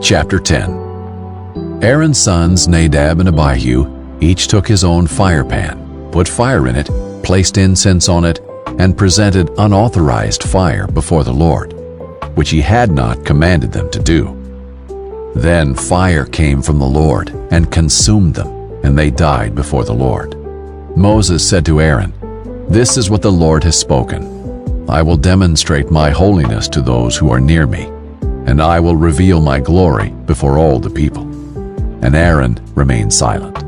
Chapter 10. Aaron's sons Nadab and Abihu each took his own fire pan, put fire in it, placed incense on it, and presented unauthorized fire before the Lord, which he had not commanded them to do. Then fire came from the Lord and consumed them, and they died before the Lord. Moses said to Aaron, "This is what the Lord has spoken. I will demonstrate my holiness to those who are near me, and I will reveal my glory before all the people." And Aaron remained silent.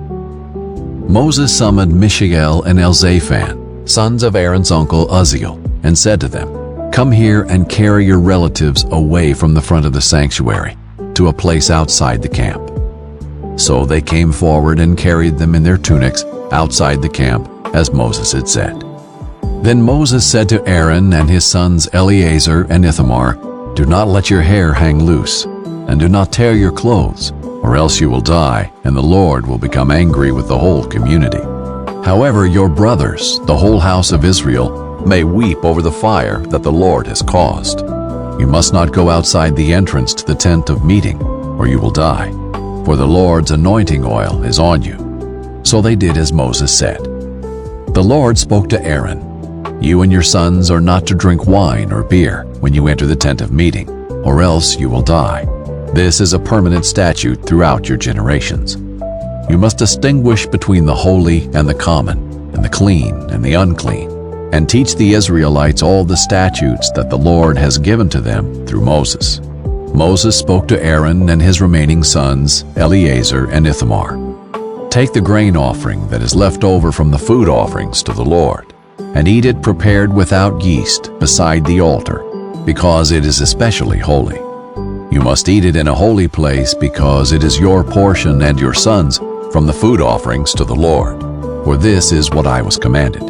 Moses summoned Mishael and Elzaphan, sons of Aaron's uncle Uzziel, and said to them, "Come here and carry your relatives away from the front of the sanctuary to a place outside the camp." So they came forward and carried them in their tunics outside the camp, as Moses had said. Then Moses said to Aaron and his sons Eleazar and Ithamar, "Do not let your hair hang loose, and do not tear your clothes, or else you will die, and the Lord will become angry with the whole community. However, your brothers, the whole house of Israel, may weep over the fire that the Lord has caused. You must not go outside the entrance to the tent of meeting, or you will die, for the Lord's anointing oil is on you." So they did as Moses said. The Lord spoke to Aaron, "You and your sons are not to drink wine or beer when you enter the tent of meeting, or else you will die. This is a permanent statute throughout your generations. You must distinguish between the holy and the common, and the clean and the unclean, and teach the Israelites all the statutes that the Lord has given to them through Moses." Moses spoke to Aaron and his remaining sons, Eleazar and Ithamar, "Take the grain offering that is left over from the food offerings to the Lord, and eat it prepared without yeast beside the altar, because it is especially holy. You must eat it in a holy place, because it is your portion and your sons' from the food offerings to the Lord, for this is what I was commanded.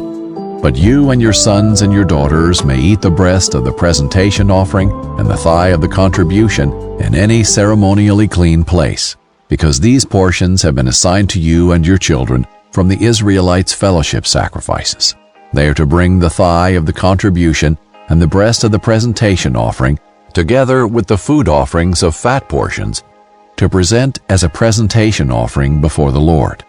But you and your sons and your daughters may eat the breast of the presentation offering and the thigh of the contribution in any ceremonially clean place, because these portions have been assigned to you and your children from the Israelites' fellowship sacrifices. They are to bring the thigh of the contribution and the breast of the presentation offering, together with the food offerings of fat portions, to present as a presentation offering before the Lord.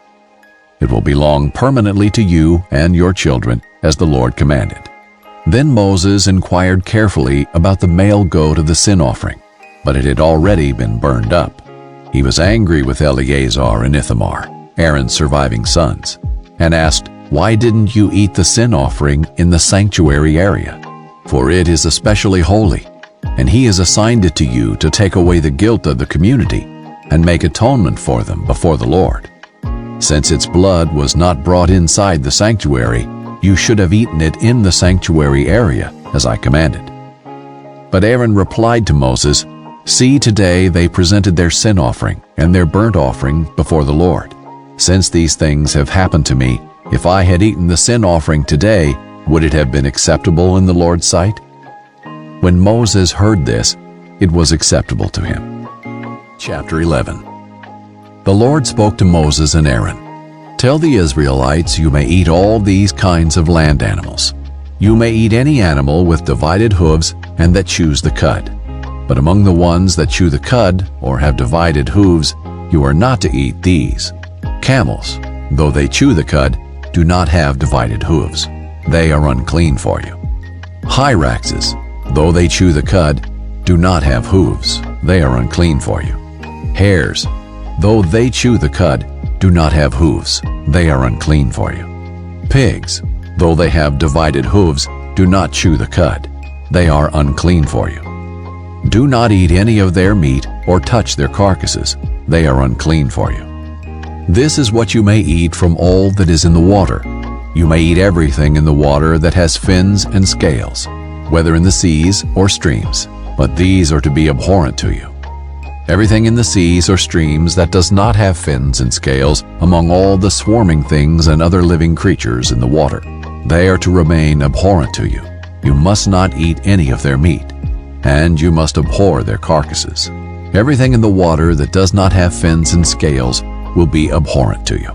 It will belong permanently to you and your children, as the Lord commanded." Then Moses inquired carefully about the male goat of the sin offering, but it had already been burned up. He was angry with Eleazar and Ithamar, Aaron's surviving sons, and asked, "Why didn't you eat the sin offering in the sanctuary area? For it is especially holy, and he has assigned it to you to take away the guilt of the community and make atonement for them before the Lord. Since its blood was not brought inside the sanctuary, you should have eaten it in the sanctuary area, as I commanded." But Aaron replied to Moses, "See, today they presented their sin offering and their burnt offering before the Lord. Since these things have happened to me, if I had eaten the sin offering today, would it have been acceptable in the Lord's sight?" When Moses heard this, it was acceptable to him. Chapter 11. The Lord spoke to Moses and Aaron, "Tell the Israelites you may eat all these kinds of land animals. You may eat any animal with divided hooves and that chews the cud. But among the ones that chew the cud or have divided hooves, you are not to eat these. Camels, though they chew the cud, do not have divided hooves. They are unclean for you. Hyraxes, though they chew the cud, do not have hooves. They are unclean for you. Hares, though they chew the cud, do not have hooves. They are unclean for you. Pigs, though they have divided hooves, do not chew the cud. They are unclean for you. Do not eat any of their meat or touch their carcasses. They are unclean for you. This is what you may eat from all that is in the water. You may eat everything in the water that has fins and scales, whether in the seas or streams, but these are to be abhorrent to you. Everything in the seas or streams that does not have fins and scales, among all the swarming things and other living creatures in the water, they are to remain abhorrent to you. You must not eat any of their meat, and you must abhor their carcasses. Everything in the water that does not have fins and scales will be abhorrent to you.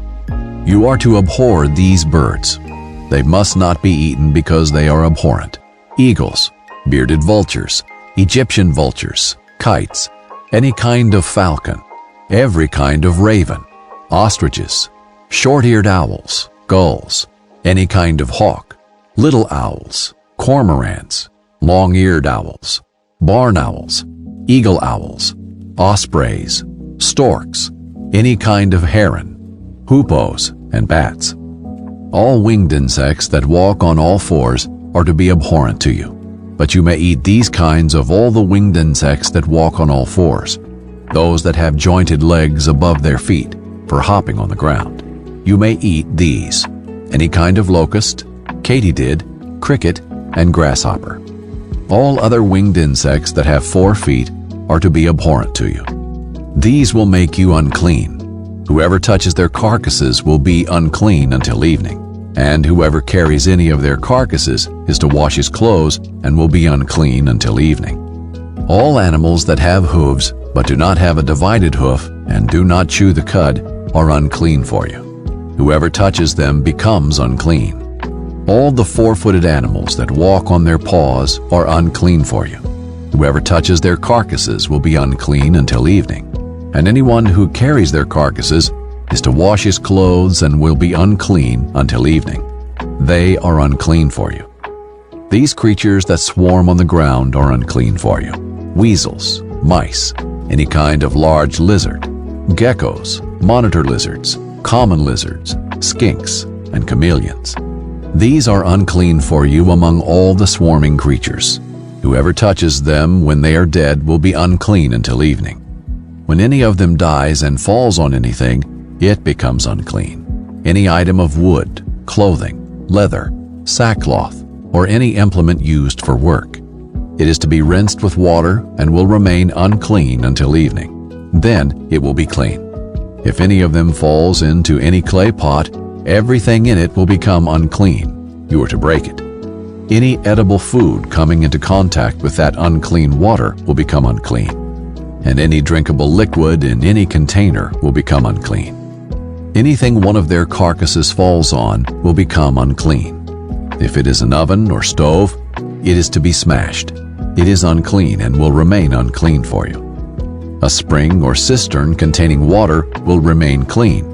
You are to abhor these birds. They must not be eaten because they are abhorrent: eagles, bearded vultures, Egyptian vultures, kites, any kind of falcon, every kind of raven, ostriches, short-eared owls, gulls, any kind of hawk, little owls, cormorants, long-eared owls, barn owls, eagle owls, ospreys, storks, any kind of heron, hoopoes, and bats. All winged insects that walk on all fours are to be abhorrent to you, but you may eat these kinds of all the winged insects that walk on all fours, those that have jointed legs above their feet for hopping on the ground. You may eat these, any kind of locust, katydid, cricket, and grasshopper. All other winged insects that have 4 feet are to be abhorrent to you. These will make you unclean. Whoever touches their carcasses will be unclean until evening, and whoever carries any of their carcasses is to wash his clothes and will be unclean until evening. All animals that have hooves but do not have a divided hoof and do not chew the cud are unclean for you. Whoever touches them becomes unclean. All the 4-footed animals that walk on their paws are unclean for you. Whoever touches their carcasses will be unclean until evening, and anyone who carries their carcasses is to wash his clothes and will be unclean until evening. They are unclean for you. These creatures that swarm on the ground are unclean for you: weasels, mice, any kind of large lizard, geckos, monitor lizards, common lizards, skinks, and chameleons. These are unclean for you among all the swarming creatures. Whoever touches them when they are dead will be unclean until evening. When any of them dies and falls on anything, it becomes unclean. Any item of wood, clothing, leather, sackcloth, or any implement used for work. It is to be rinsed with water and will remain unclean until evening. Then it will be clean. If any of them falls into any clay pot, everything in it will become unclean. You are to break it. Any edible food coming into contact with that unclean water will become unclean, and any drinkable liquid in any container will become unclean. Anything one of their carcasses falls on will become unclean. If it is an oven or stove, it is to be smashed. It is unclean and will remain unclean for you. A spring or cistern containing water will remain clean,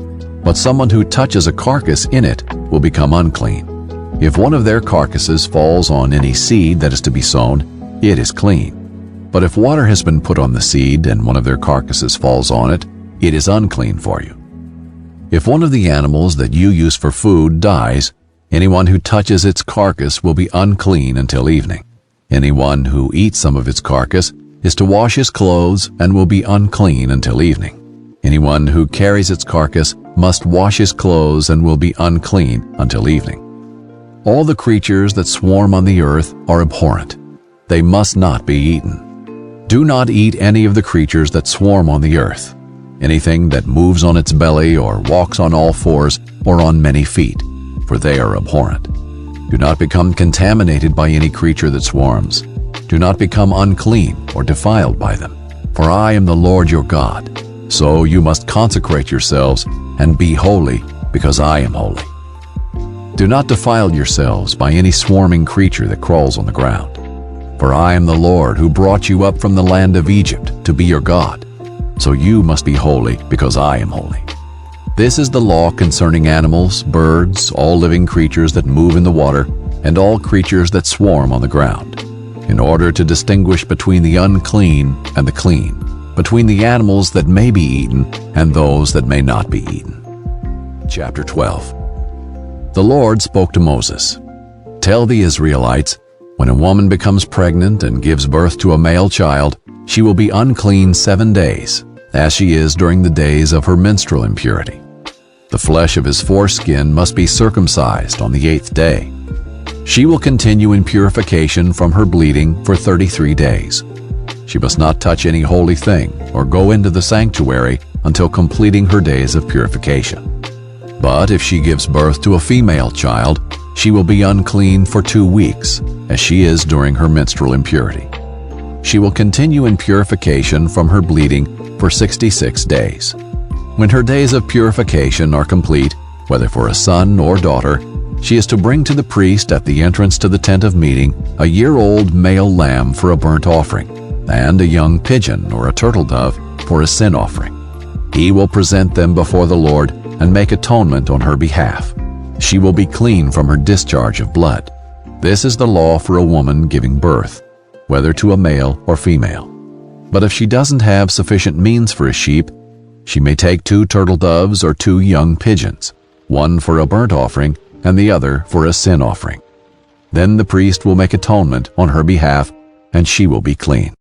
but someone who touches a carcass in it will become unclean. If one of their carcasses falls on any seed that is to be sown, it is clean. But if water has been put on the seed and one of their carcasses falls on it, it is unclean for you. If one of the animals that you use for food dies, anyone who touches its carcass will be unclean until evening. Anyone who eats some of its carcass is to wash his clothes and will be unclean until evening. Anyone who carries its carcass must wash his clothes and will be unclean until evening. All the creatures that swarm on the earth are abhorrent. They must not be eaten. Do not eat any of the creatures that swarm on the earth, anything that moves on its belly or walks on all fours or on many feet, for they are abhorrent. Do not become contaminated by any creature that swarms. Do not become unclean or defiled by them, for I am the Lord your God. So you must consecrate yourselves and be holy, because I am holy. Do not defile yourselves by any swarming creature that crawls on the ground. For I am the Lord who brought you up from the land of Egypt to be your God. So you must be holy, because I am holy. This is the law concerning animals, birds, all living creatures that move in the water, and all creatures that swarm on the ground, in order to distinguish between the unclean and the clean, between the animals that may be eaten and those that may not be eaten. Chapter 12. The Lord spoke to Moses, "Tell the Israelites, when a woman becomes pregnant and gives birth to a male child, she will be unclean 7 days, as she is during the days of her menstrual impurity. The flesh of his foreskin must be circumcised on the 8th day. She will continue in purification from her bleeding for 33 days. She must not touch any holy thing or go into the sanctuary until completing her days of purification. But if she gives birth to a female child, she will be unclean for 2 weeks, as she is during her menstrual impurity. She will continue in purification from her bleeding for 66 days. When her days of purification are complete, whether for a son or daughter, she is to bring to the priest at the entrance to the tent of meeting a year-old male lamb for a burnt offering, and a young pigeon or a turtle dove for a sin offering. He will present them before the Lord and make atonement on her behalf. She will be clean from her discharge of blood. This is the law for a woman giving birth, whether to a male or female. But if she doesn't have sufficient means for a sheep, she may take 2 turtle doves or 2 young pigeons, one for a burnt offering and the other for a sin offering. Then the priest will make atonement on her behalf, and she will be clean.